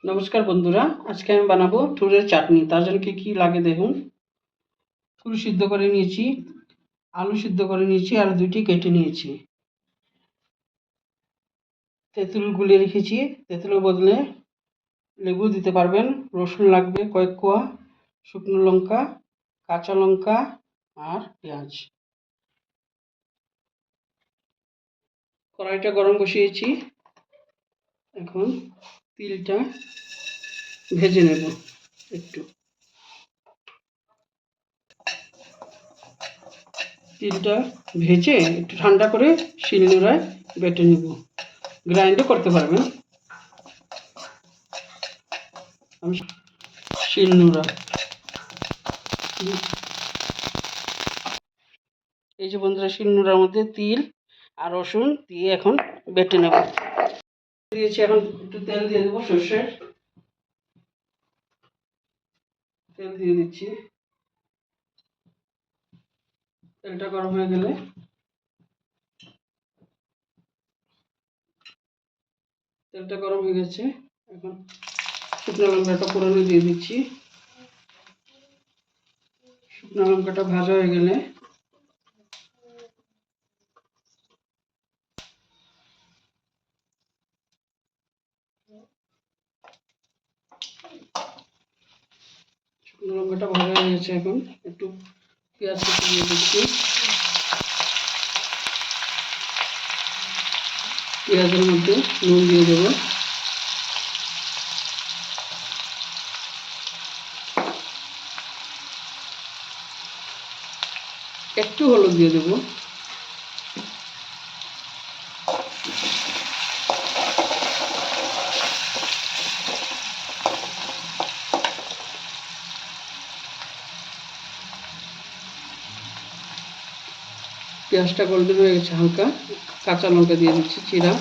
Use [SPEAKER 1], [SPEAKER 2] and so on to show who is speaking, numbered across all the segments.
[SPEAKER 1] নমস্কার বন্ধুরা, আজকে আমি বানাবো থুরের চাটনি। তার জন্য কি লাগে দেখুন। থুর সিদ্ধ করে নিয়েছি, আলু সিদ্ধ করে নিয়েছি আর দুইটি কেটে নিয়েছি। তেঁতুল গুলিয়ে রেখেছি, তেঁতুলের বদলে লেবু দিতে পারবেন। রসুন লাগবে কয়েক কোয়া, শুকনো লঙ্কা, কাঁচা লঙ্কা আর পেঁয়াজ। কড়াইটা গরম বসিয়েছি, এখন তিলটা ভেজে নেব একটু। তিলটা ভেজে একটু ঠান্ডা করে শিলনোড়ায় বেটে নেব। গ্রাইন্ডও করতে পারবেন, আমি শিলনোড়া। এই যে বন্ধুরা, শিলনোড়ার মধ্যে তিল আর রসুন দিয়ে এখন বেটে নেব। দিয়েছি, এখন একটু তেল দিয়ে দেবো, সর্ষের তেল দিয়ে দিচ্ছি। তেলটা গরম হয়ে গেলে তেলটা গরম হয়ে গেছে, এখন শুকনো লঙ্কাটা ফোড়নে দিয়ে দিচ্ছি। শুকনো লঙ্কাটা ভাজা হয়ে গেলে শুকনো লঙ্কাটা ভাজা হয়ে গেছে, এখন একটু পেঁয়াজ কুচি দিয়ে দিচ্ছি। পেঁয়াজের মধ্যে নুন দিয়ে দেবো, একটু হলুদ দিয়ে দেবো। পেঁয়াজটা গোল্ডেন হয়ে গেছে হালকা, কাঁচা লঙ্কা দিয়ে দিচ্ছি চিরা।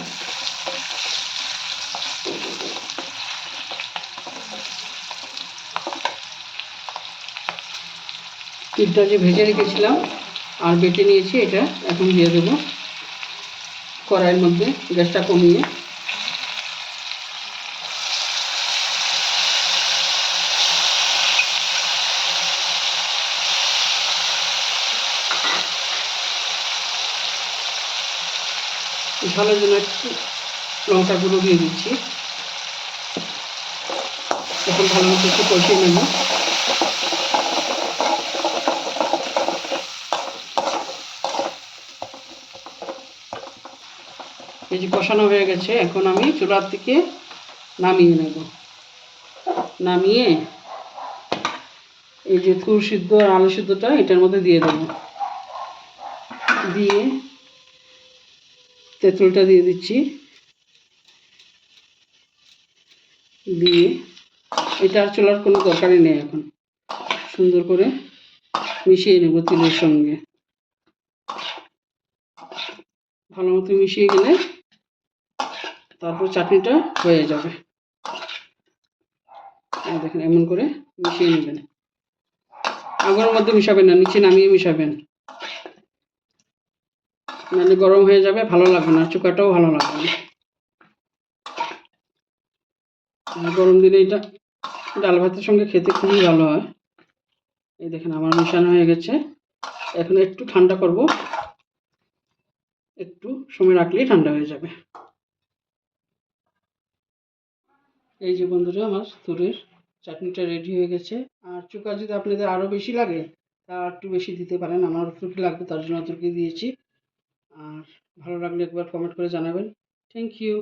[SPEAKER 1] তিলটা যে ভেজে রেখেছিলাম আর বেটে নিয়েছি, এটা এখন দিয়ে দেবো কড়াইয়ের মধ্যে, গ্যাসটা কমিয়ে। ঝালের জন্য একটু লঙ্কা গুঁড়ো দিয়ে দিচ্ছি। এখন ভালো মতো একটু কষিয়ে নেব। এই যে কষানো হয়ে গেছে, এখন আমি চুলার থেকে নামিয়ে নেব। নামিয়ে এই যে থুর সিদ্ধ আর আলু সিদ্ধটা এটার মধ্যে দিয়ে দেবো। দিয়ে তেঁতুলটা দিয়ে দিচ্ছি, দিয়ে এটা আর চলার কোনো দরকারই নেই। এখন সুন্দর করে মিশিয়ে নেব তিলের সঙ্গে। ভালো মতো মিশিয়ে গেলে তারপর চাটনিটা হয়ে যাবে। দেখেন, এমন করে মিশিয়ে নেবেন। আগুনের মধ্যে মিশাবেন না, নিচে নামিয়ে মিশাবেন, নাহলে গরম হয়ে যাবে, ভালো লাগবে না, চোখাটাও ভালো লাগবে না। গরম দিনে এটা ডাল ভাতের সঙ্গে খেতে খুবই ভালো হয়। এই দেখেন আমার মিশানো হয়ে গেছে, এখন একটু ঠান্ডা করব, একটু সময় রাখলেই ঠান্ডা হয়ে যাবে। এই যে বন্ধুরা, আমার থুরের চাটনিটা রেডি হয়ে গেছে। আর চোখা যদি আপনাদের আরও বেশি লাগে তা একটু বেশি দিতে পারেন, আমার অতটুকু লাগবে তার জন্য অতটুকু দিয়েছি। আর ভালো লাগলে একবার কমেন্ট করে জানাবেন। Thank you.